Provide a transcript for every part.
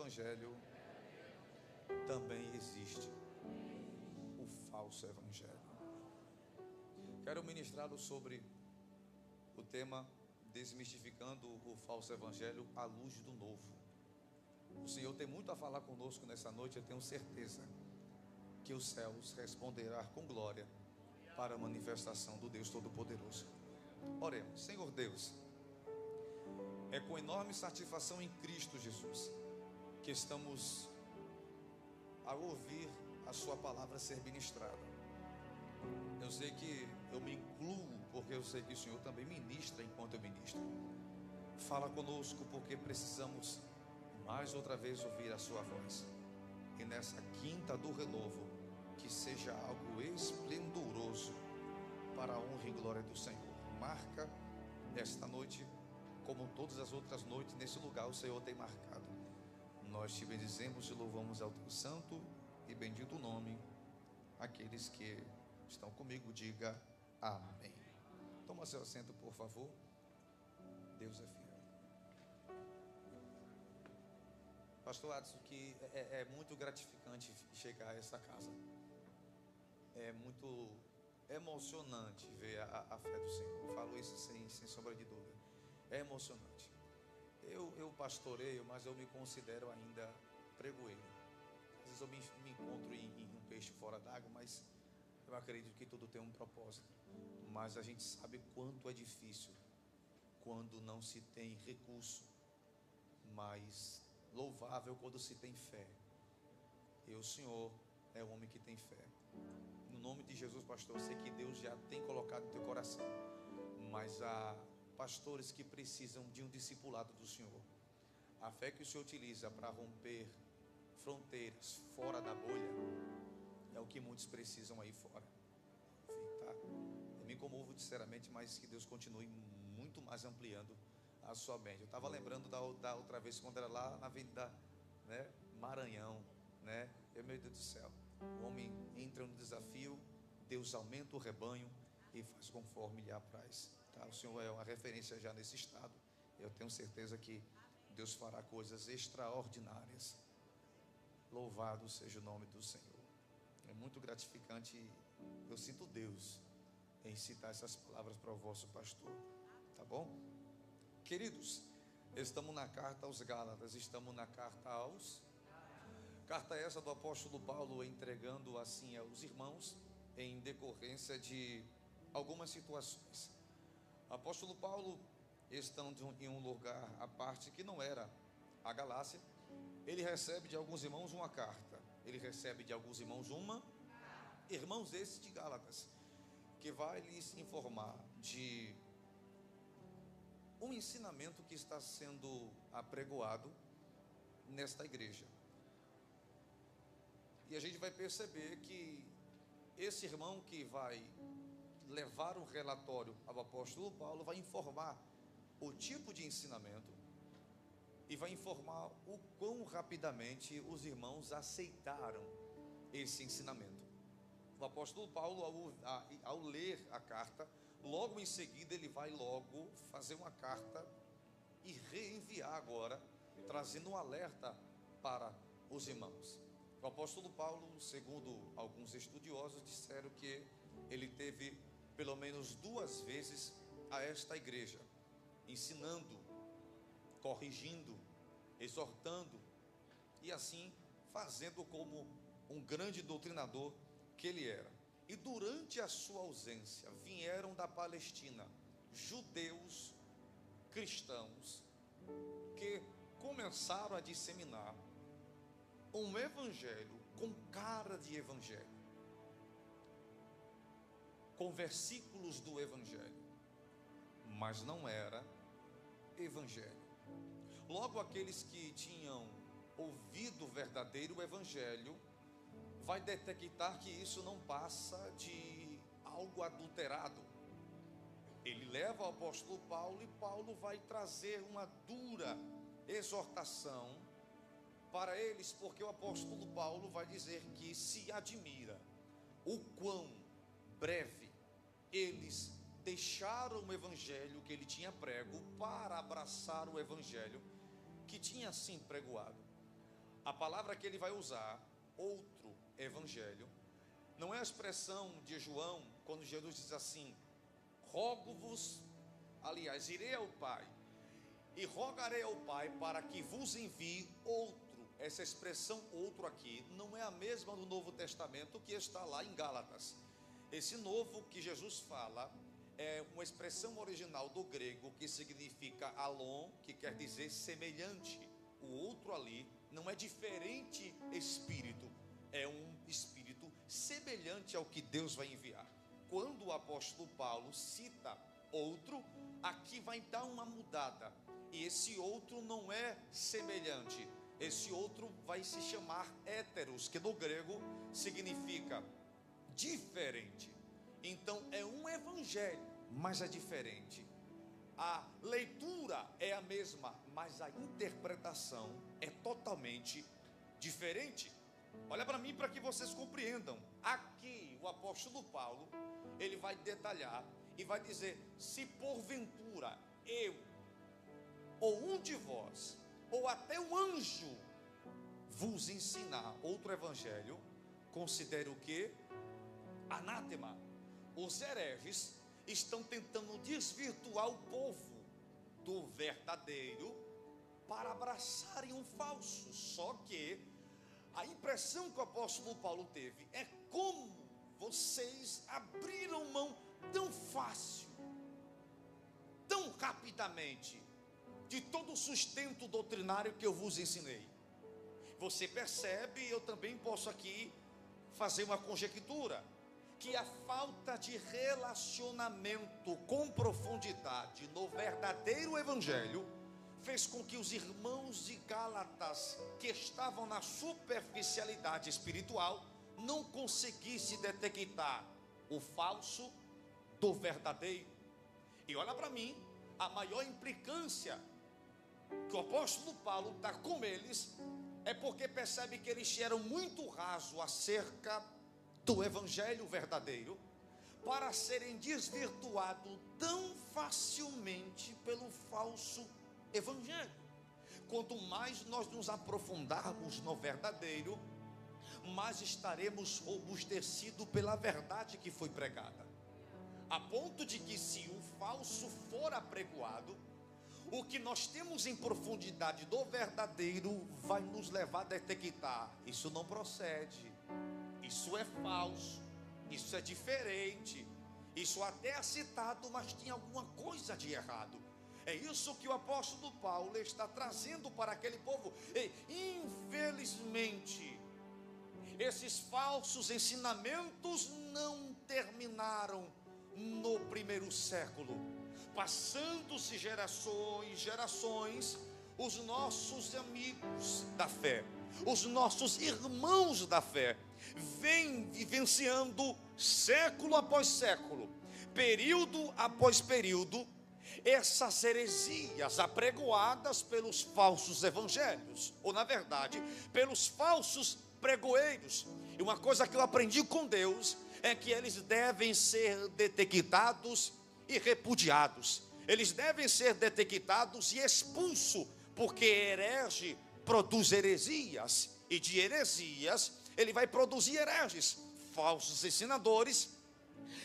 evangelho, também existe o falso evangelho. Quero ministrá-lo sobre o tema desmistificando o falso evangelho à luz do novo. O Senhor tem muito a falar conosco nessa noite. Eu tenho certeza que os céus responderão com glória para a manifestação do Deus Todo-Poderoso. Oremos. Senhor Deus, é com enorme satisfação em Cristo Jesus que estamos a ouvir a sua palavra ser ministrada. Eu sei que eu me incluo, porque eu sei que o Senhor também ministra enquanto eu ministro. Fala conosco, porque precisamos mais outra vez ouvir a sua voz. E nessa quinta do renovo, que seja algo esplendoroso para a honra e glória do Senhor. Marca esta noite, como todas as outras noites nesse lugar o Senhor tem marcado. Nós te bendizemos e louvamos ao teu santo e bendito nome. Aqueles que estão comigo, diga amém. Toma seu assento, por favor. Deus é fiel. Pastor Adson, que é muito gratificante chegar a essa casa. É muito emocionante ver a fé do Senhor. Eu falo isso sem sombra de dúvida. É emocionante. Eu pastoreio, mas eu me considero ainda pregoeiro. Às vezes eu me encontro em um peixe fora d'água, mas eu acredito que tudo tem um propósito. Mas a gente sabe quanto é difícil quando não se tem recurso, mas louvável quando se tem fé. E o Senhor é o homem que tem fé. No nome de Jesus, pastor, eu sei que Deus já tem colocado no teu coração, mas há pastores que precisam de um discipulado do Senhor. A fé que o Senhor utiliza para romper fronteiras fora da bolha é o que muitos precisam aí fora. Enfim, tá? Eu me comovo sinceramente, mas que Deus continue muito mais ampliando a sua mente. Eu estava lembrando da outra vez, quando era lá na Avenida, né, Maranhão, né? Meu Deus do céu, o homem entra no desafio, Deus aumenta o rebanho e faz conforme lhe apraz, tá? O Senhor é uma referência já nesse estado. Eu tenho certeza que Deus fará coisas extraordinárias. Louvado seja o nome do Senhor. É muito gratificante. Eu sinto Deus em citar essas palavras para o vosso pastor, tá bom? Queridos, estamos na carta aos Gálatas, estamos na carta aos... Carta essa do apóstolo Paulo entregando assim aos irmãos em decorrência de algumas situações. O apóstolo Paulo, estando em um lugar à parte que não era a Galácia, ele recebe de alguns irmãos uma carta. Ele recebe de alguns irmãos irmãos esses de Gálatas, que vai lhes informar de um ensinamento que está sendo apregoado nesta igreja. E a gente vai perceber que esse irmão que vai levar um relatório ao apóstolo Paulo vai informar o tipo de ensinamento e vai informar o quão rapidamente os irmãos aceitaram esse ensinamento. O apóstolo Paulo, ao ler a carta, logo em seguida ele vai logo fazer uma carta e reenviar agora, trazendo um alerta para os irmãos. O apóstolo Paulo, segundo alguns estudiosos, disseram que ele teve pelo menos 2 vezes a esta igreja, ensinando, corrigindo, exortando e assim fazendo como um grande doutrinador que ele era. E durante a sua ausência vieram da Palestina judeus cristãos que começaram a disseminar um evangelho com cara de evangelho, com versículos do evangelho, mas não era evangelho. Logo aqueles que tinham ouvido o verdadeiro evangelho vai detectar que isso não passa de algo adulterado. Ele leva ao apóstolo Paulo e Paulo vai trazer uma dura exortação para eles, porque o apóstolo Paulo vai dizer que se admira o quão breve eles deixaram o evangelho que ele tinha prego para abraçar o evangelho que tinha assim pregoado. A palavra que ele vai usar, outro evangelho, não é a expressão de João, quando Jesus diz assim: rogo-vos, aliás, irei ao Pai, e rogarei ao Pai para que vos envie outro. Essa expressão outro aqui não é a mesma do Novo Testamento que está lá em Gálatas. Esse novo que Jesus fala é uma expressão original do grego que significa alon, que quer dizer semelhante. O outro ali não é diferente espírito, é um espírito semelhante ao que Deus vai enviar. Quando o apóstolo Paulo cita outro, aqui vai dar uma mudada. E esse outro não é semelhante. Esse outro vai se chamar héteros, que no grego significa diferente. Então é um evangelho, mas é diferente. A leitura é a mesma, mas a interpretação é totalmente diferente. Olha para mim para que vocês compreendam. Aqui o apóstolo Paulo, ele vai detalhar e vai dizer: se porventura eu, ou um de vós, ou até um anjo vos ensinar outro evangelho, considere o que? Anátema. Os hereges estão tentando desvirtuar o povo do verdadeiro para abraçarem um falso. Só que a impressão que o apóstolo Paulo teve é: como vocês abriram mão tão fácil, tão rapidamente, de todo o sustento doutrinário que eu vos ensinei. Você percebe, eu também posso aqui fazer uma conjectura, que a falta de relacionamento com profundidade no verdadeiro evangelho fez com que os irmãos de Gálatas, que estavam na superficialidade espiritual, não conseguissem detectar o falso do verdadeiro. E olha para mim, a maior implicância que o apóstolo Paulo está com eles é porque percebe que eles eram muito rasos acerca do evangelho verdadeiro, para serem desvirtuados tão facilmente pelo falso evangelho. Quanto mais nós nos aprofundarmos no verdadeiro, mais estaremos robustecidos pela verdade que foi pregada, a ponto de que, se o falso for apregoado, o que nós temos em profundidade do verdadeiro vai nos levar a detectar: isso não procede, isso é falso, isso é diferente, isso até é citado, mas tem alguma coisa de errado. É isso que o apóstolo Paulo está trazendo para aquele povo. E infelizmente, esses falsos ensinamentos não terminaram no primeiro século. Passando-se gerações, os nossos amigos da fé, os nossos irmãos da fé, vêm vivenciando século após século, período após período, essas heresias apregoadas pelos falsos evangelhos, ou na verdade, pelos falsos pregoeiros. E uma coisa que eu aprendi com Deus é que eles devem ser detectados e repudiados. Eles devem ser detectados e expulsos, porque herege produz heresias, e de heresias ele vai produzir hereges. Falsos ensinadores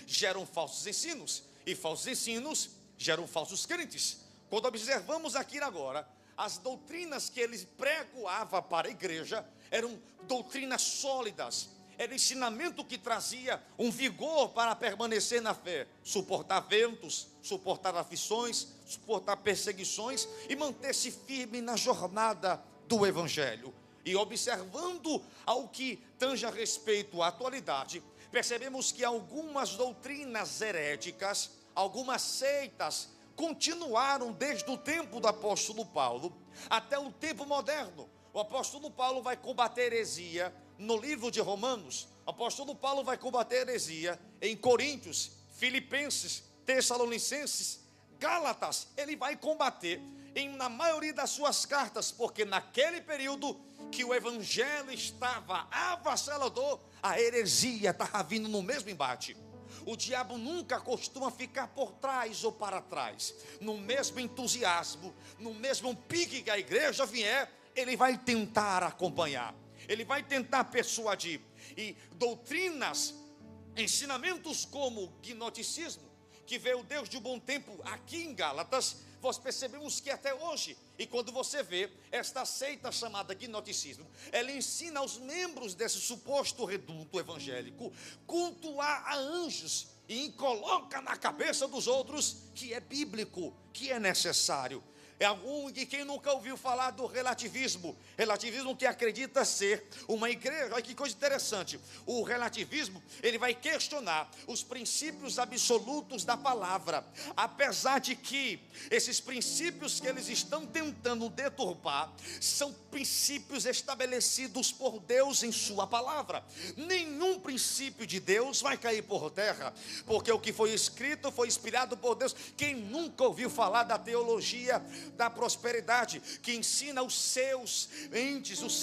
geram falsos ensinos, e falsos ensinos geram falsos crentes. Quando observamos aqui agora, as doutrinas que ele pregoava para a igreja eram doutrinas sólidas, era ensinamento que trazia um vigor para permanecer na fé, suportar ventos, suportar aflições, suportar perseguições e manter-se firme na jornada do evangelho. E observando ao que tange a respeito à atualidade, percebemos que algumas doutrinas heréticas, algumas seitas, continuaram desde o tempo do apóstolo Paulo até o tempo moderno. O apóstolo Paulo vai combater heresia no livro de Romanos. O apóstolo Paulo vai combater heresia em Coríntios, Filipenses, Tessalonicenses, Gálatas. Ele vai combater na maioria das suas cartas, porque naquele período que o evangelho estava avassalador, a heresia estava vindo no mesmo embate. O diabo nunca costuma ficar por trás ou para trás. No mesmo entusiasmo, no mesmo pique que a igreja vier, ele vai tentar acompanhar, ele vai tentar persuadir. E doutrinas, ensinamentos como gnosticismo, que veio Deus de um bom tempo aqui em Gálatas, nós percebemos que até hoje, e quando você vê esta seita chamada gnosticismo, ela ensina aos membros desse suposto reduto evangélico cultuar a anjos, e coloca na cabeça dos outros que é bíblico, que é necessário. É algum de quem nunca ouviu falar do relativismo que acredita ser uma igreja. Olha que coisa interessante. O relativismo, ele vai questionar os princípios absolutos da palavra, apesar de que esses princípios que eles estão tentando deturpar são princípios estabelecidos por Deus em sua palavra. Nenhum princípio de Deus vai cair por terra, porque o que foi escrito foi inspirado por Deus. Quem nunca ouviu falar da teologia da prosperidade, que ensina os seus entes, os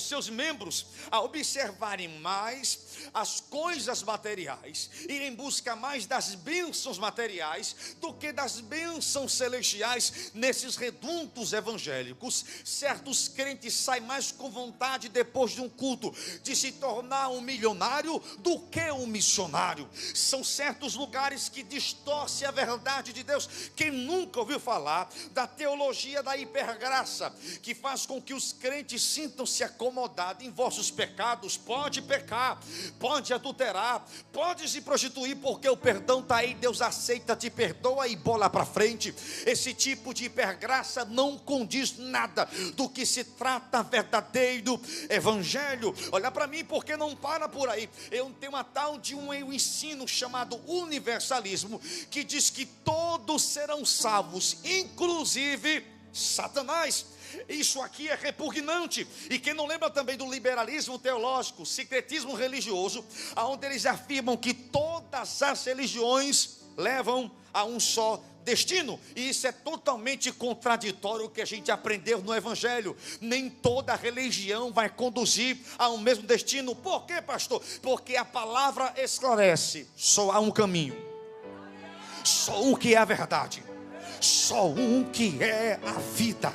seus membros a observarem mais as coisas materiais, ir em busca mais das bênçãos materiais do que das bênçãos celestiais. Nesses redutos evangélicos, certos crentes saem mais com vontade depois de um culto de se tornar um milionário do que um missionário. São certos lugares que distorcem a verdade de Deus. Quem nunca ouviu falar da teologia da hipergraça, que faz com que os crentes sintam-se acomodados em vossos pecados? Pode pecar, pode adulterar, pode se prostituir, porque o perdão está aí, Deus aceita, te perdoa e bola para frente. Esse tipo de hipergraça não condiz nada do que se trata verdadeiro evangelho. Olha para mim, porque não para por aí. Eu tenho uma tal de um ensino chamado universalismo, que diz que todos serão salvos, inclusive Satanás. Isso aqui é repugnante. E quem não lembra também do liberalismo teológico, secretismo religioso, onde eles afirmam que todas as religiões levam a um só destino, e isso é totalmente contraditório com o que a gente aprendeu no evangelho. Nem toda religião vai conduzir a um mesmo destino. Por quê, pastor? Porque a palavra esclarece: só há um caminho, só um que é a verdade, só um que é a vida,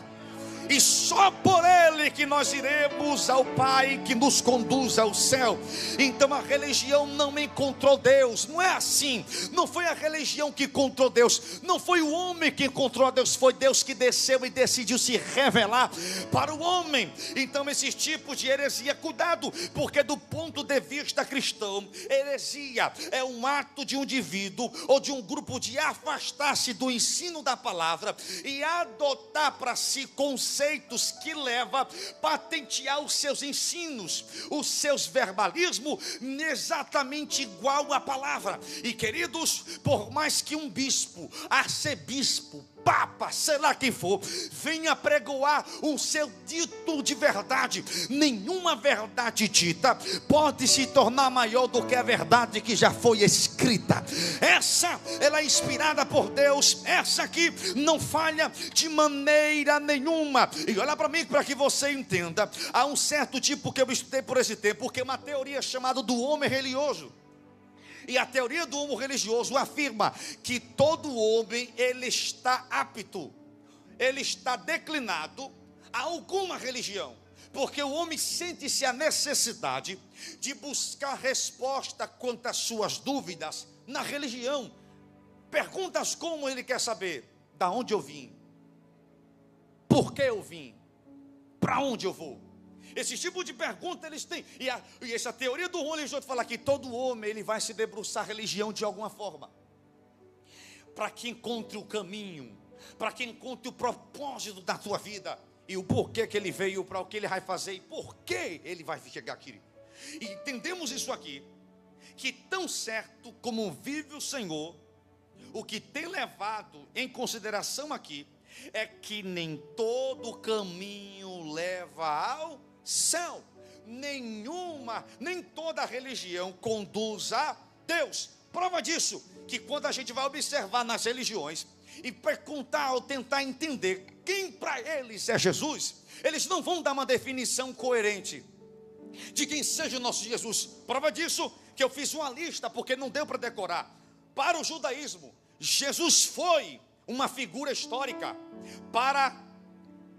e só por ele que nós iremos ao Pai, que nos conduz ao céu. Então a religião não encontrou Deus, não é assim. Não foi a religião que encontrou Deus, não foi o homem que encontrou Deus, foi Deus que desceu e decidiu se revelar para o homem. Então esses tipos de heresia, cuidado, porque do ponto de vista cristão, heresia é um ato de um indivíduo ou de um grupo de afastar-se do ensino da palavra e adotar para si conceitos que leva a patentear os seus ensinos, os seus verbalismos, exatamente igual à palavra. E queridos, por mais que um bispo, arcebispo, papa, sei lá quem for, venha pregoar o seu dito de verdade, nenhuma verdade dita pode se tornar maior do que a verdade que já foi escrita. Essa, ela é inspirada por Deus, essa aqui não falha de maneira nenhuma. E olha para mim, para que você entenda, há um certo tipo que eu estudei por esse tempo, porque é uma teoria chamada do homem religioso. E a teoria do homem religioso afirma que todo homem, ele está apto, ele está declinado a alguma religião, porque o homem sente-se a necessidade de buscar resposta quanto às suas dúvidas na religião. Perguntas como ele quer saber: da onde eu vim? Por que eu vim? Para onde eu vou? Esse tipo de pergunta eles têm. E essa teoria do religioso fala que todo homem ele vai se debruçar a religião de alguma forma, para que encontre o caminho, para que encontre o propósito da tua vida, e o porquê que ele veio, para o que ele vai fazer, e por que ele vai chegar aqui. E entendemos isso aqui, que tão certo como vive o Senhor, o que tem levado em consideração aqui é que nem todo caminho leva ao céu. Nem toda religião conduz a Deus. Prova disso, que quando a gente vai observar nas religiões e perguntar ou tentar entender quem para eles é Jesus, eles não vão dar uma definição coerente de quem seja o nosso Jesus. Prova disso, que eu fiz uma lista, porque não deu para decorar. Para o judaísmo, Jesus foi uma figura histórica. Para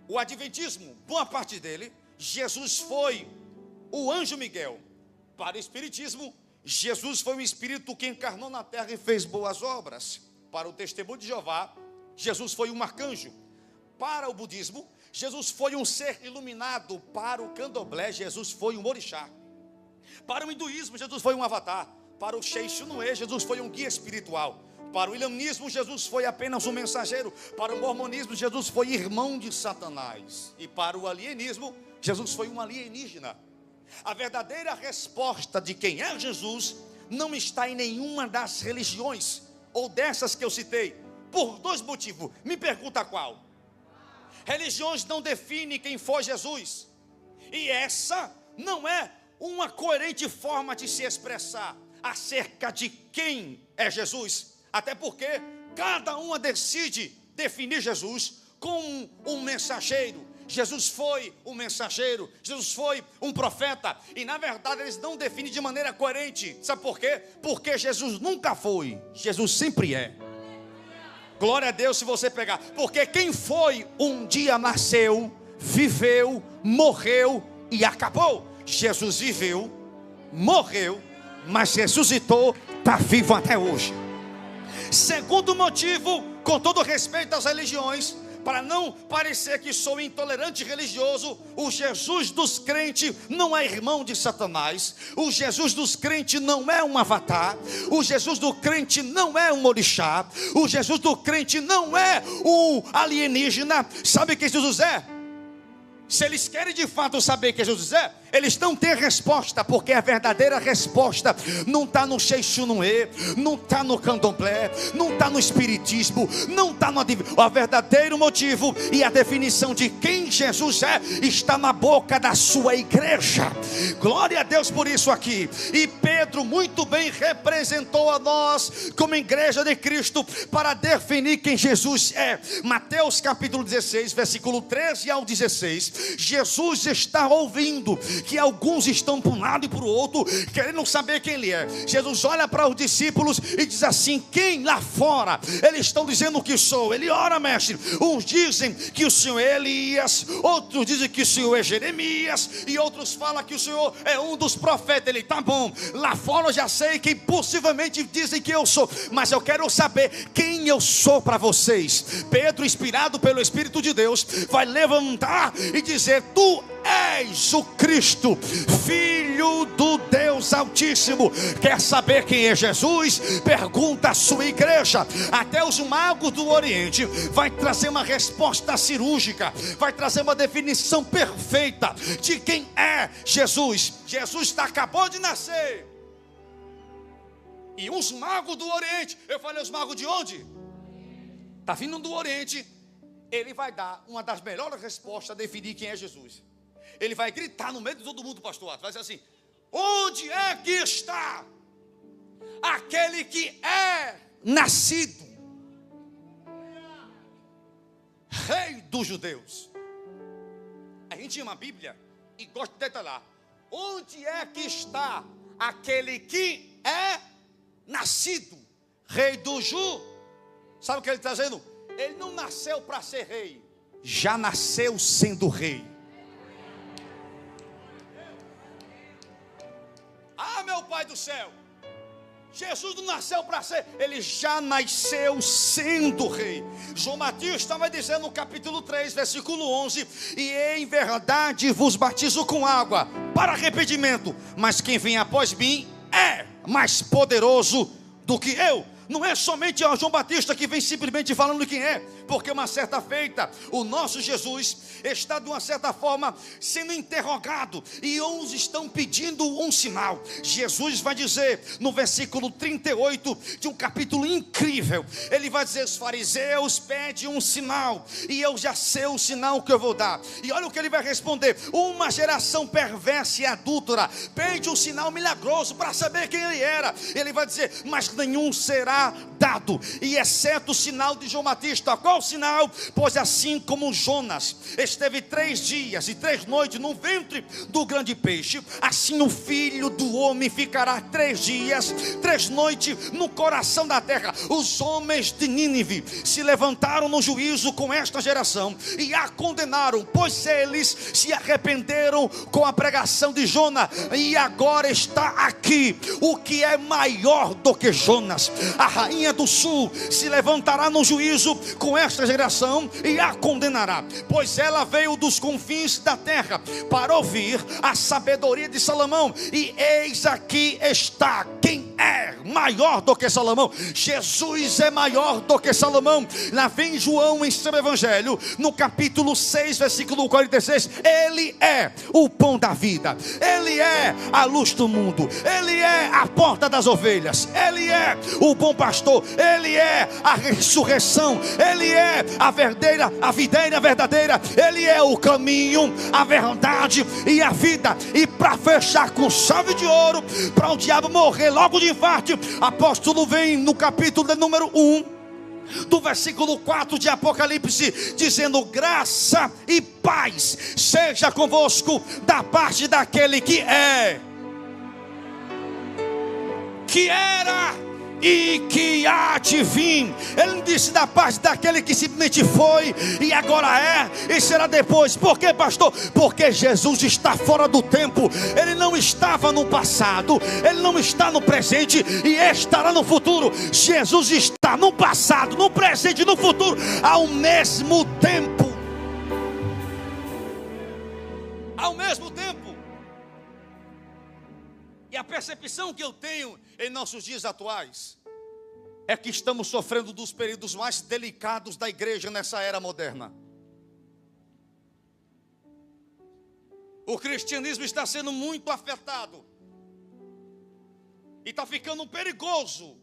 o adventismo, boa parte dele, Jesus foi o anjo Miguel. Para o espiritismo, Jesus foi o Espírito que encarnou na terra e fez boas obras. Para o testemunho de Jeová, Jesus foi um arcanjo. Para o budismo, Jesus foi um ser iluminado. Para o candomblé, Jesus foi um orixá. Para o hinduísmo, Jesus foi um avatar. Para o Sheichunuê, Jesus foi um guia espiritual. Para o islamismo, Jesus foi apenas um mensageiro. Para o mormonismo, Jesus foi irmão de Satanás. E para o alienismo, Jesus foi um alienígena. A verdadeira resposta de quem é Jesus não está em nenhuma das religiões ou dessas que eu citei, por dois motivos. Me pergunta qual? Religiões não definem quem foi Jesus, e essa não é uma coerente forma de se expressar acerca de quem é Jesus, até porque cada uma decide definir Jesus como um mensageiro. Jesus foi um mensageiro, Jesus foi um profeta, e na verdade eles não definem de maneira coerente. Sabe por quê? Porque Jesus nunca foi, Jesus sempre é. Glória a Deus se você pegar, porque quem foi um dia nasceu, viveu, morreu e acabou. Jesus viveu, morreu, mas ressuscitou, está vivo até hoje. Segundo motivo, com todo respeito às religiões, para não parecer que sou intolerante religioso, o Jesus dos crentes não é irmão de Satanás. O Jesus dos crentes não é um avatar. O Jesus do crente não é um orixá. O Jesus do crente não é um alienígena. Sabe quem Jesus é? Se eles querem de fato saber quem Jesus é, eles não têm resposta, porque a verdadeira resposta não está no Sheichunuê, não está no candomblé, não está no espiritismo, não está no o verdadeiro motivo e a definição de quem Jesus é está na boca da sua igreja. Glória a Deus por isso aqui. E Pedro muito bem representou a nós como igreja de Cristo para definir quem Jesus é. Mateus capítulo 16, versículo 13 ao 16. Jesus está ouvindo que alguns estão para um lado e para o outro, querendo saber quem ele é. Jesus olha para os discípulos e diz assim: quem lá fora eles estão dizendo que sou? Ele ora, mestre. Uns dizem que o Senhor é Elias, outros dizem que o Senhor é Jeremias, e outros falam que o Senhor é um dos profetas. Ele, tá bom, lá fora eu já sei que possivelmente dizem que eu sou, mas eu quero saber quem eu sou para vocês. Pedro, inspirado pelo Espírito de Deus, vai levantar e dizer: tu és o Cristo, Filho do Deus Altíssimo. Quer saber quem é Jesus? Pergunta à sua igreja. Até os magos do Oriente vai trazer uma resposta cirúrgica, vai trazer uma definição perfeita de quem é Jesus. Jesus acabou de nascer, e os magos do Oriente, eu falei os magos de onde? Está vindo do Oriente. Ele vai dar uma das melhores respostas a definir quem é Jesus. Ele vai gritar no meio de todo mundo, pastor Atos, vai dizer assim: onde é que está aquele que é nascido Rei dos Judeus? A gente ama a Bíblia e gosta de detalhar. Onde é que está aquele que é nascido Rei do Ju? Sabe o que ele está dizendo? Ele não nasceu para ser rei, já nasceu sendo rei. Ah, meu Pai do céu, Jesus não nasceu para ser, ele já nasceu sendo rei. João Batista vai dizer no capítulo 3, versículo 11: e em verdade vos batizo com água para arrependimento, mas quem vem após mim é mais poderoso do que eu. Não é somente o João Batista que vem simplesmente falando quem é, porque uma certa feita, o nosso Jesus está de uma certa forma sendo interrogado, e uns estão pedindo um sinal. Jesus vai dizer no versículo 38 de um capítulo incrível, ele vai dizer: os fariseus pedem um sinal, e eu já sei o sinal que eu vou dar. E olha o que ele vai responder: uma geração perversa e adúltera pede um sinal milagroso para saber quem ele era. Ele vai dizer: mas nenhum será será dado, e exceto o sinal de João Batista. Qual o sinal? Pois assim como Jonas esteve 3 dias e 3 noites no ventre do grande peixe, assim o Filho do Homem ficará 3 dias, 3 noites no coração da terra. Os homens de Nínive se levantaram no juízo com esta geração e a condenaram, pois eles se arrependeram com a pregação de Jonas. E agora está aqui o que é maior do que Jonas. A rainha do sul se levantará no juízo com esta geração e a condenará, pois ela veio dos confins da terra para ouvir a sabedoria de Salomão. E eis aqui está quem é maior do que Salomão. Jesus é maior do que Salomão. Lá vem João em seu evangelho, no capítulo 6, versículo 46. Ele é o pão da vida, ele é a luz do mundo, ele é a porta das ovelhas, ele é o bom pastor, ele é a ressurreição, ele é a videira verdadeira, ele é o caminho, a verdade e a vida. E para fechar com chave de ouro, para o diabo morrer logo de infarto, apóstolo vem no capítulo de número 1 do versículo 4 de Apocalipse, dizendo: graça e paz seja convosco da parte daquele que é, que era e que há de vir. Ele não disse da parte daquele que simplesmente foi e agora é e será depois. Por quê, pastor? Porque Jesus está fora do tempo. Ele não estava no passado, ele não está no presente e estará no futuro. Jesus está no passado, no presente e no futuro ao mesmo tempo. Ao mesmo tempo. E a percepção que eu tenho em nossos dias atuais é que estamos sofrendo dos períodos mais delicados da igreja nessa era moderna. O cristianismo está sendo muito afetado e está ficando perigoso.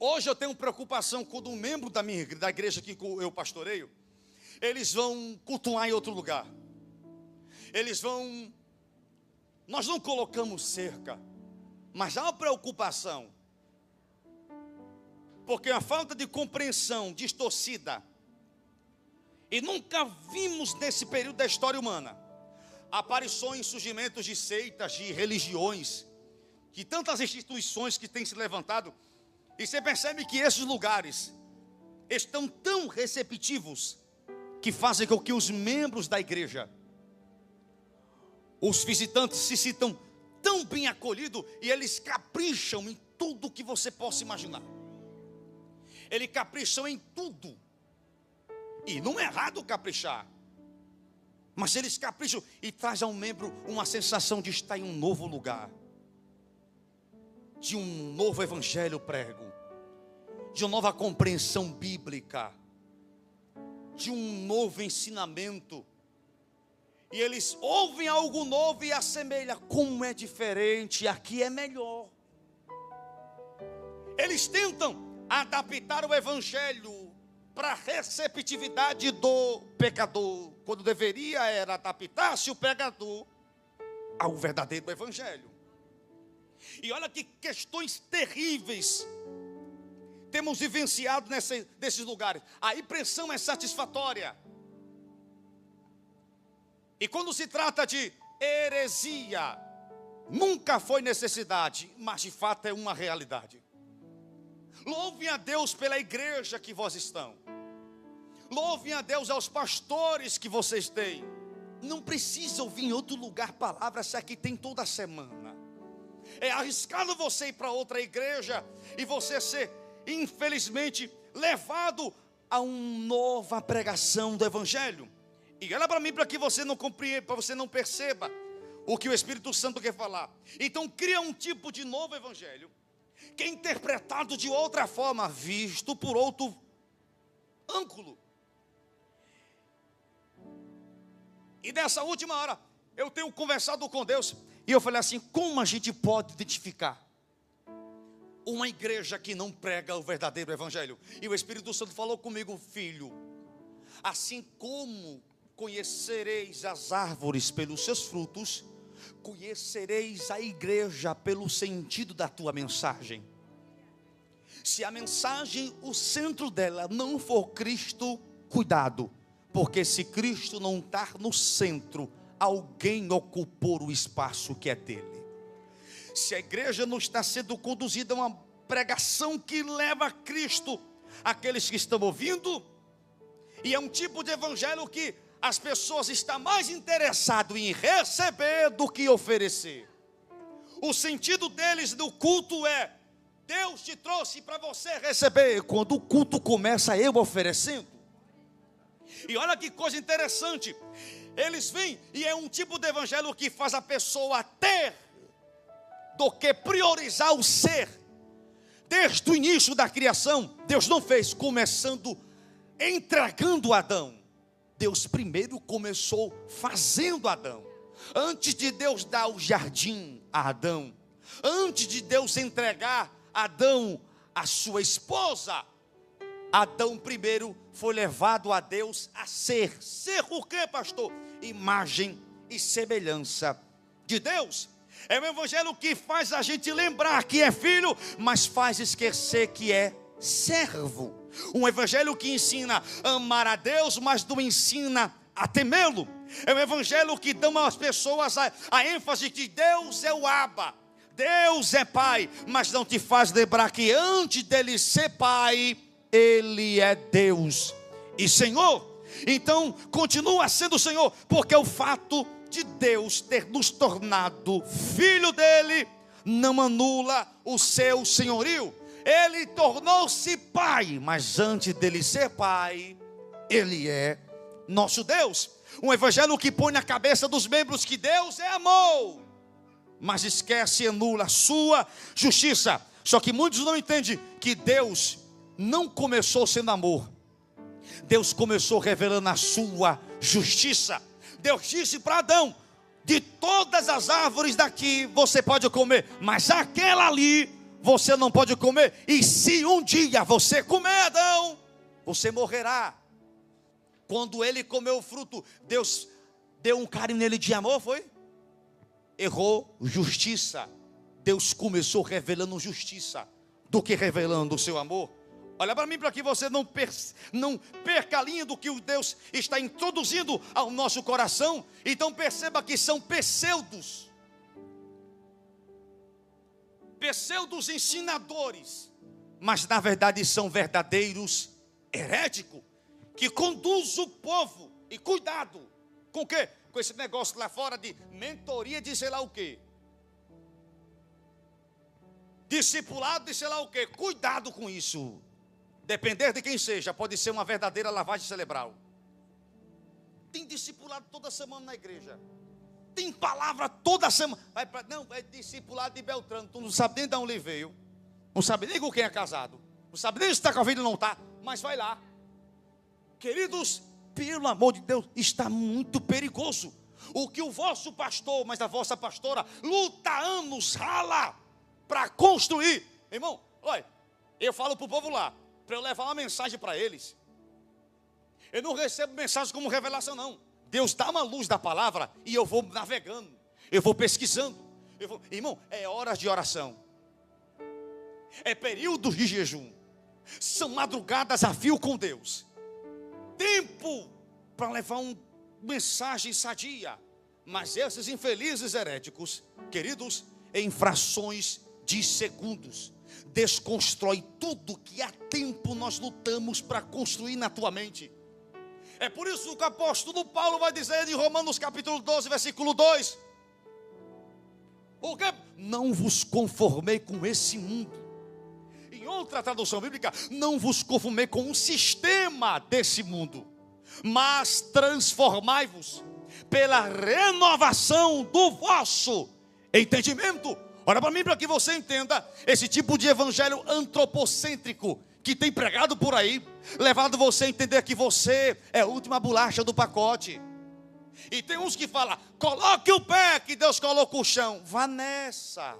Hoje eu tenho preocupação quando um membro da igreja que eu pastoreio, eles vão cultuar em outro lugar. Nós não colocamos cerca, mas há uma preocupação, porque a falta de compreensão distorcida, e nunca vimos nesse período da história humana, aparições, surgimentos de seitas, de religiões, de tantas instituições que têm se levantado, e você percebe que esses lugares estão tão receptivos, que fazem com que os membros da igreja, os visitantes se sintam tão bem acolhidos, e eles capricham em tudo que você possa imaginar. Eles capricham em tudo. E não é errado caprichar, mas eles capricham e traz ao membro uma sensação de estar em um novo lugar, de um novo evangelho prego, de uma nova compreensão bíblica, de um novo ensinamento. E eles ouvem algo novo e assemelham, como é diferente, aqui é melhor. Eles tentam adaptar o evangelho para a receptividade do pecador, quando deveria era adaptar-se o pecador ao verdadeiro evangelho. E olha que questões terríveis temos vivenciado nesses lugares. A impressão é satisfatória. E quando se trata de heresia, nunca foi necessidade, mas de fato é uma realidade. Louvem a Deus pela igreja que vós estão. Louvem a Deus aos pastores que vocês têm. Não precisa ouvir em outro lugar palavras que aqui tem toda semana. É arriscado você ir para outra igreja e você ser, infelizmente, levado a uma nova pregação do evangelho. E olha para mim, para que você não compreenda, para você não perceba o que o Espírito Santo quer falar. Então cria um tipo de novo evangelho, que é interpretado de outra forma, visto por outro ângulo. E nessa última hora, eu tenho conversado com Deus, e eu falei assim: como a gente pode identificar uma igreja que não prega o verdadeiro evangelho? E o Espírito Santo falou comigo: filho, assim como conhecereis as árvores pelos seus frutos, conhecereis a igreja pelo sentido da tua mensagem. Se a mensagem, o centro dela não for Cristo, cuidado. Porque se Cristo não está no centro, alguém ocupou o espaço que é dele. Se a igreja não está sendo conduzida a uma pregação que leva a Cristo, aqueles que estão ouvindo, e é um tipo de evangelho que as pessoas estão mais interessadas em receber do que oferecer. O sentido deles no culto é: Deus te trouxe para você receber. Quando o culto começa, eu oferecendo. E olha que coisa interessante, eles vêm e é um tipo de evangelho que faz a pessoa ter do que priorizar o ser. Desde o início da criação, Deus não fez começando entregando Adão. Deus primeiro começou fazendo Adão. Antes de Deus dar o jardim a Adão, antes de Deus entregar Adão a sua esposa, Adão primeiro foi levado a Deus a ser. Ser o quê, pastor? Imagem e semelhança de Deus. É um evangelho que faz a gente lembrar que é filho, mas faz esquecer que é servo. Um evangelho que ensina a amar a Deus, mas não ensina a temê-lo. É um evangelho que dá às pessoas a ênfase que Deus é o Abba, Deus é Pai, mas não te faz lembrar que antes dele ser Pai, Ele é Deus e Senhor. Então continua sendo Senhor, porque o fato de Deus ter nos tornado filho dele não anula o seu senhorio. Ele tornou-se Pai, mas antes dele ser Pai, Ele é nosso Deus. Um evangelho que põe na cabeça dos membros que Deus é amor, mas esquece e anula a sua justiça. Só que muitos não entendem que Deus não começou sendo amor. Deus começou revelando a sua justiça. Deus disse para Adão: de todas as árvores daqui você pode comer, mas aquela ali você não pode comer. E se um dia você comer, Adão, você morrerá. Quando ele comeu o fruto, Deus deu um carinho nele de amor, foi? Errou, justiça. Deus começou revelando justiça do que revelando o seu amor. Olha para mim, para que você não perca a linha do que o Deus está introduzindo ao nosso coração. Então perceba que são pseudos ensinadores, mas na verdade são verdadeiros heréticos, que conduz o povo. E cuidado com o quê? Com esse negócio lá fora de mentoria de sei lá o quê, discipulado de sei lá o quê. Cuidado com isso. Depender de quem seja, pode ser uma verdadeira lavagem cerebral. Tem discipulado toda semana na igreja, tem palavra toda semana. Não, é discipulado de Beltrano. Tu não sabe nem de onde ele veio, não sabe nem com quem é casado, não sabe nem se está com a vida ou não está, mas vai lá. Queridos, pelo amor de Deus, está muito perigoso. O que o vosso pastor, mas a vossa pastora, luta anos, rala para construir. Irmão, olha, eu falo para o povo lá, para eu levar uma mensagem para eles. Eu não recebo mensagem como revelação, não. Deus dá uma luz da palavra e eu vou navegando, eu vou pesquisando. Irmão, é horas de oração, é períodos de jejum, são madrugadas a fio com Deus, tempo para levar uma mensagem sadia. Mas esses infelizes heréticos, queridos, em frações de segundos, desconstrói tudo que há tempo nós lutamos para construir na tua mente. É por isso que o apóstolo Paulo vai dizer em Romanos capítulo 12, versículo 2: o que? Não vos conformei com esse mundo. Em outra tradução bíblica, não vos conformei com o sistema desse mundo, mas transformai-vos pela renovação do vosso entendimento. Olha para mim, para que você entenda esse tipo de evangelho antropocêntrico que tem pregado por aí, levado você a entender que você é a última bolacha do pacote. E tem uns que falam: coloque o pé que Deus coloca o chão. Vá nessa.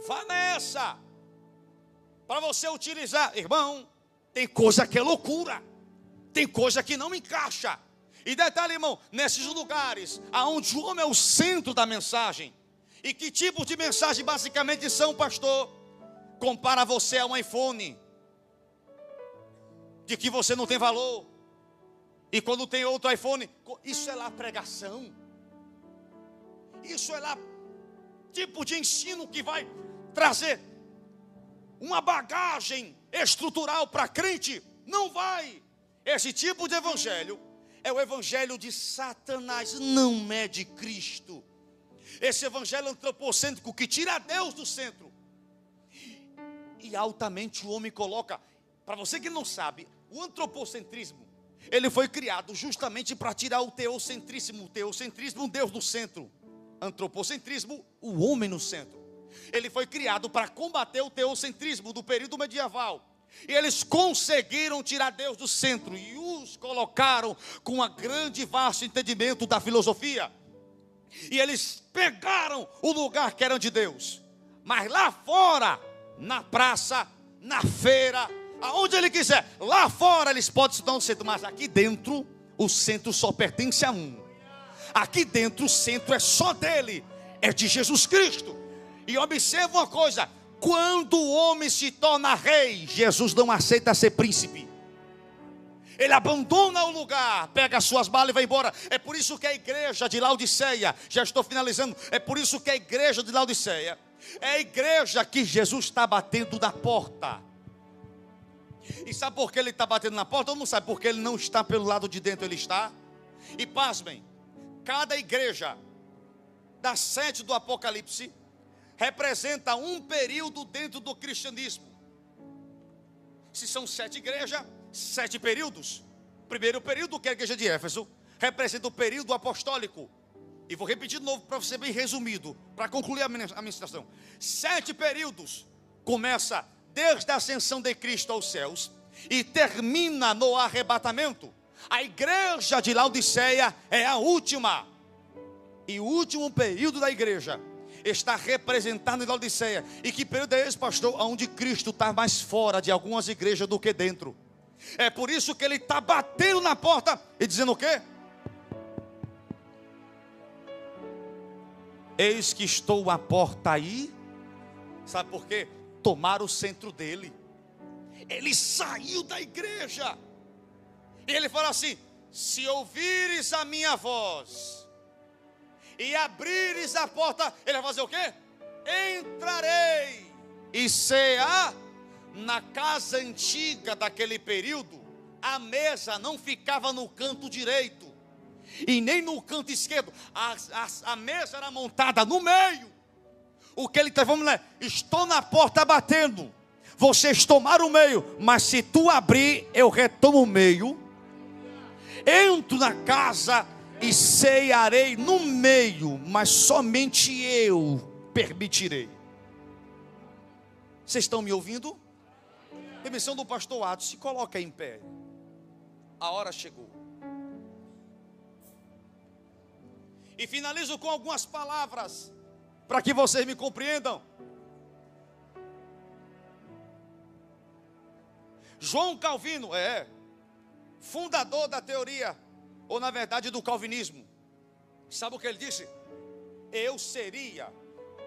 Vá nessa. Para você utilizar, irmão, tem coisa que é loucura, tem coisa que não encaixa. E detalhe, irmão, nesses lugares aonde o homem é o centro da mensagem, E que tipo de mensagem basicamente são, pastor? Compara você a um iPhone, de que você não tem valor. E quando tem outro iPhone, isso é lá pregação. Isso é lá tipo de ensino que vai trazer uma bagagem estrutural para crente. Não vai. Esse tipo de evangelho é o evangelho de Satanás, não é de Cristo. Esse evangelho antropocêntrico que tira Deus do centro. E altamente o homem coloca. Para você que não sabe, o antropocentrismo, ele foi criado justamente para tirar o teocentrismo, Deus do centro. Antropocentrismo, o homem no centro. Ele foi criado para combater o teocentrismo do período medieval. E eles conseguiram tirar Deus do centro e os colocaram com um grande e vasto entendimento da filosofia. E eles pegaram o lugar que era de Deus. Mas lá fora, na praça, na feira, aonde ele quiser, lá fora eles podem se dar um centro. Mas aqui dentro, o centro só pertence a um. Aqui dentro o centro é só dele, é de Jesus Cristo. E observa uma coisa: quando o homem se torna rei, Jesus não aceita ser príncipe. Ele abandona o lugar, pega as suas malas e vai embora. É por isso que a igreja de Laodiceia, já estou finalizando, é por isso que a igreja de Laodiceia é a igreja que Jesus está batendo na porta. E sabe por que ele está batendo na porta? Ou não sabe? Porque ele não está pelo lado de dentro, ele está. E pasmem, cada igreja das 7 do Apocalipse representa um período dentro do cristianismo. Se são 7 igrejas, 7 períodos. Primeiro período, que é a igreja de Éfeso, representa o período apostólico. E vou repetir de novo para ser bem resumido, para concluir a ministração. 7 períodos. Começa desde a ascensão de Cristo aos céus e termina no arrebatamento. A igreja de Laodiceia é a última. E o último período da igreja está representado em Laodiceia. E que período é esse, pastor? Onde Cristo está mais fora de algumas igrejas do que dentro. É por isso que ele está batendo na porta e dizendo o quê? Eis que estou à porta aí. Sabe por quê? Tomar o centro dele. Ele saiu da igreja. E ele fala assim: se ouvires a minha voz e abrires a porta, ele vai fazer o quê? Entrarei e cear. Na casa antiga daquele período, a mesa não ficava no canto direito e nem no canto esquerdo. A mesa era montada no meio. O que ele está falando é: estou na porta batendo, vocês tomaram o meio, mas se tu abrir, eu retomo o meio, entro na casa e cearei no meio, mas somente eu permitirei. Vocês estão me ouvindo? Permissão do pastor Atos, se coloca em pé. A hora chegou. E finalizo com algumas palavras para que vocês me compreendam. João Calvino fundador da teoria, ou na verdade do calvinismo. Sabe o que ele disse? Eu seria.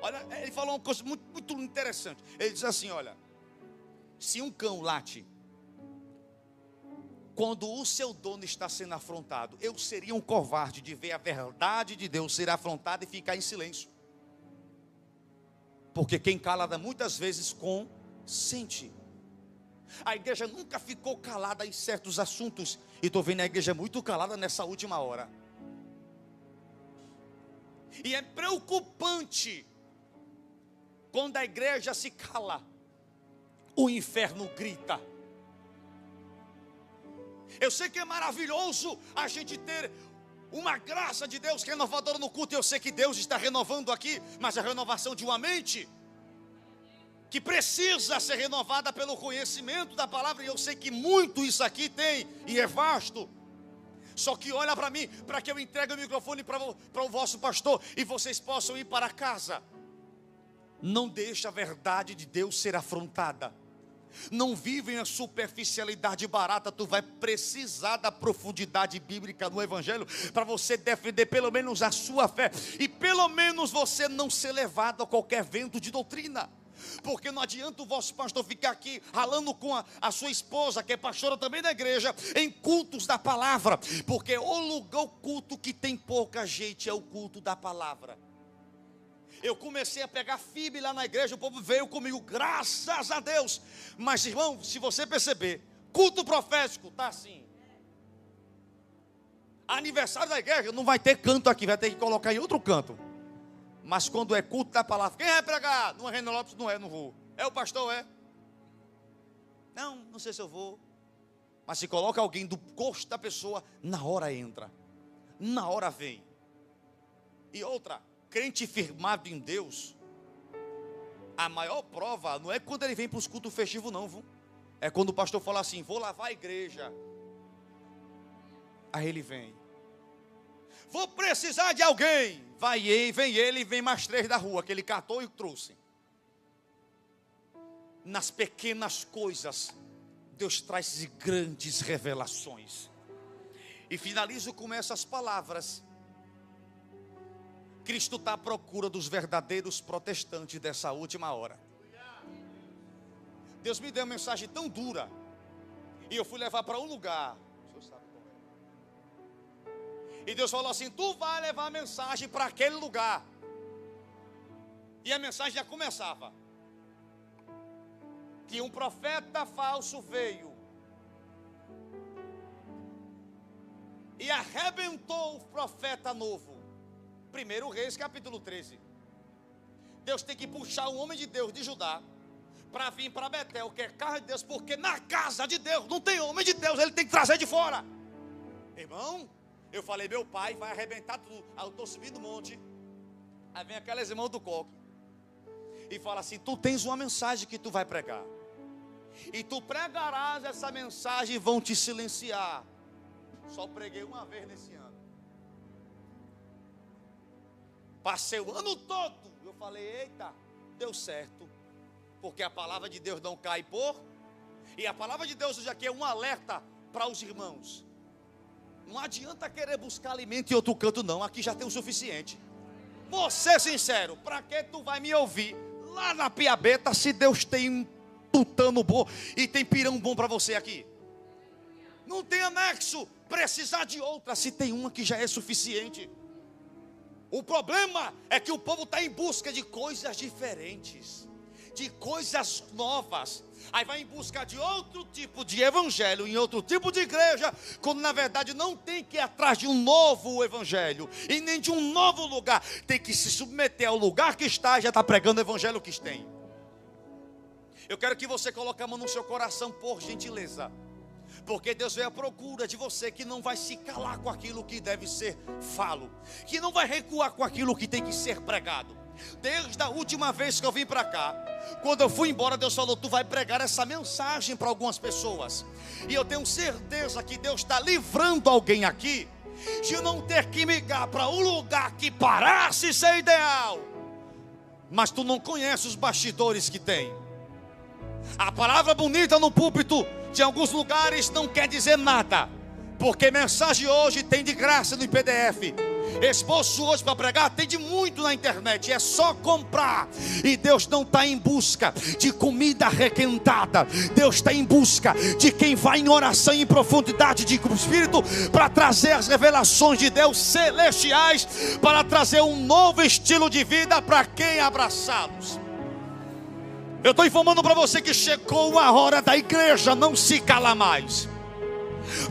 Olha, ele falou uma coisa muito interessante. Ele diz assim: olha, se um cão late quando o seu dono está sendo afrontado, eu seria um covarde de ver a verdade de Deus ser afrontada e ficar em silêncio. Porque quem cala muitas vezes consente. A igreja nunca ficou calada em certos assuntos. E estou vendo a igreja muito calada nessa última hora. E é preocupante quando a igreja se cala. O inferno grita. Eu sei que é maravilhoso a gente ter uma graça de Deus renovadora no culto. Eu sei que Deus está renovando aqui, mas a renovação de uma mente que precisa ser renovada pelo conhecimento da palavra. E eu sei que muito isso aqui tem, e é vasto. Só que olha para mim, para que eu entregue o microfone para o vosso pastor e vocês possam ir para casa. Não deixe a verdade de Deus ser afrontada. não vivem a superficialidade barata. Tu vai precisar da profundidade bíblica no evangelho para você defender pelo menos a sua fé, e pelo menos você não ser levado a qualquer vento de doutrina. Porque não adianta o vosso pastor ficar aqui ralando com a sua esposa, que é pastora também da igreja, em cultos da palavra. Porque o culto que tem pouca gente é o culto da palavra. Eu comecei a pegar FIB lá na igreja, o povo veio comigo, graças a Deus. Mas irmão, se você perceber, culto profético está assim. Aniversário da igreja, não vai ter canto aqui, vai ter que colocar em outro canto. Mas quando é culto da palavra, quem vai pregar? Não é Renan Lopes, não vou. É o pastor, é? Não sei se eu vou. Mas se coloca alguém do gosto da pessoa, na hora entra, na hora vem. E outra, crente firmado em Deus, a maior prova não é quando ele vem para os cultos festivos não, viu? É quando o pastor fala assim, vou lavar a igreja. Aí ele vem. Vou precisar de alguém. Vem ele e vem mais 3 da rua, que ele catou e trouxe. Nas pequenas coisas, Deus traz grandes revelações. E finalizo com essas palavras. Cristo está à procura dos verdadeiros protestantes dessa última hora. Deus me deu uma mensagem tão dura, e eu fui levar para um lugar. O senhor sabe como é. E Deus falou assim, tu vai levar a mensagem para aquele lugar. E a mensagem já começava. Que um profeta falso veio e arrebentou o profeta novo. 1 Reis capítulo 13. Deus tem que puxar um homem de Deus de Judá para vir para Betel, que é casa de Deus, porque na casa de Deus não tem homem de Deus, ele tem que trazer de fora. Irmão, eu falei, meu pai vai arrebentar tudo. Aí eu estou subindo o monte, aí vem aquelas irmãs do coque e fala assim, tu tens uma mensagem que tu vai pregar, e tu pregarás essa mensagem e vão te silenciar. Só preguei uma vez nesse ano. Passei o ano todo. Eu falei, eita, deu certo. Porque a palavra de Deus não cai por. E a palavra de Deus hoje aqui é um alerta para os irmãos. Não adianta querer buscar alimento em outro canto não. Aqui já tem o suficiente. Vou ser sincero, para que tu vai me ouvir lá na Piabeta se Deus tem um tutano bom e tem pirão bom para você aqui? Não tem anexo precisar de outra se tem uma que já é suficiente. O problema é que o povo está em busca de coisas diferentes, de coisas novas. Aí vai em busca de outro tipo de evangelho, em outro tipo de igreja, quando na verdade não tem que ir atrás de um novo evangelho, e nem de um novo lugar. Tem que se submeter ao lugar que está e já está pregando o evangelho que tem. Eu quero que você coloque a mão no seu coração, por gentileza. Porque Deus veio à procura de você que não vai se calar com aquilo que deve ser falo, que não vai recuar com aquilo que tem que ser pregado. Desde a última vez que eu vim para cá, quando eu fui embora, Deus falou, tu vai pregar essa mensagem para algumas pessoas. E eu tenho certeza que Deus está livrando alguém aqui de não ter que migrar para um lugar que parece ser ideal, mas tu não conhece os bastidores que tem. A palavra bonita no púlpito de alguns lugares não quer dizer nada, porque mensagem hoje tem de graça no PDF. Esforço hoje para pregar tem de muito na internet, é só comprar. E Deus não está em busca de comida requentada. Deus está em busca de quem vai em oração em profundidade de Espírito, para trazer as revelações de Deus celestiais, para trazer um novo estilo de vida para quem abraçá-los. Eu estou informando para você que chegou a hora da igreja não se calar mais.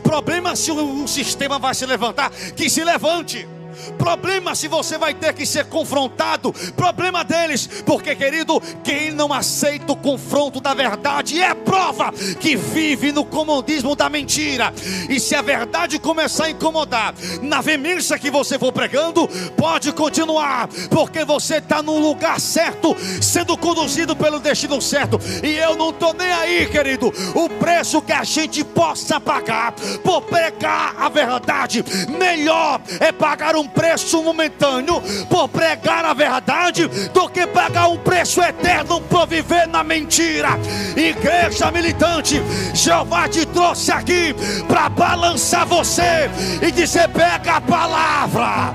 Problema se o sistema vai se levantar, que se levante. Problema se você vai ter que ser confrontado, problema deles, porque querido, quem não aceita o confronto da verdade é prova que vive no comodismo da mentira. E se a verdade começar a incomodar, na veemência que você for pregando, pode continuar, porque você está no lugar certo, sendo conduzido pelo destino certo. E eu não estou nem aí, querido, o preço que a gente possa pagar por pregar a verdade verdade. Melhor é pagar um preço momentâneo por pregar a verdade do que pagar um preço eterno por viver na mentira. Igreja militante, Jeová te trouxe aqui para balançar você e dizer: pega a palavra,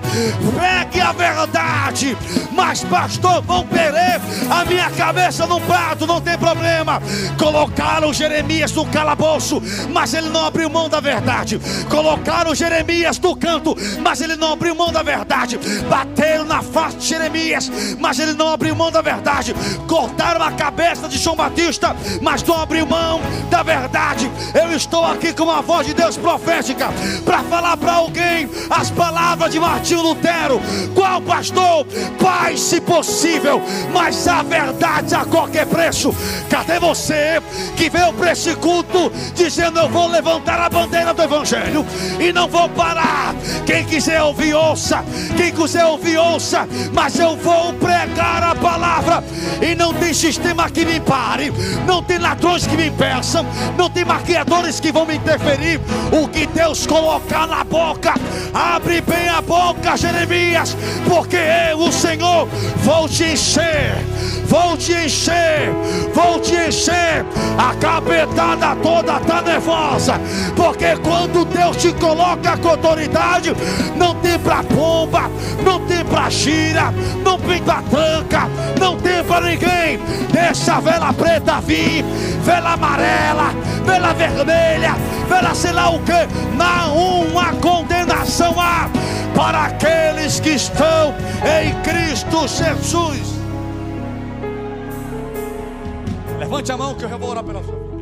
pegue a verdade. Mas pastor, vão perder a minha cabeça num prato, não tem problema. Colocaram Jeremias no calabouço, mas ele não abriu mão da verdade. Colocaram Jeremias no canto, mas ele não abriu mão da verdade. Bateram na face de Jeremias, mas ele não abriu mão da verdade. Cortaram a cabeça de João Batista, mas não abriu mão da verdade. Eu estou aqui com uma voz de Deus profética para falar para alguém as palavras de Martinho Lutero. Qual pastor? Pai, se possível, mas a verdade a qualquer preço. Cadê você que veio para esse culto dizendo: eu vou levantar a bandeira do Evangelho e não vou parar? Quem quiser ouvir, ouça. Quem quiser ouvir, ouça. Mas eu vou pregar a palavra, e não tem sistema que me pare, não tem ladrões que me impeçam, não tem maquiadores que vão me interferir. O que Deus colocar na boca, abre bem a boca, Jeremias, porque eu, o Senhor, vou te encher, vou te encher, vou te encher. A cabetada toda está nervosa, porque quando Deus te coloca com autoridade, não tem pra pomba, não tem pra gira, não tem pra tranca, não tem pra ninguém. Deixa a vela preta vir, vela amarela, vela vermelha, vela sei lá o que. Não, uma condenação há para aqueles que estão em Cristo Jesus. Levante a mão que eu vou orar pela sua vida.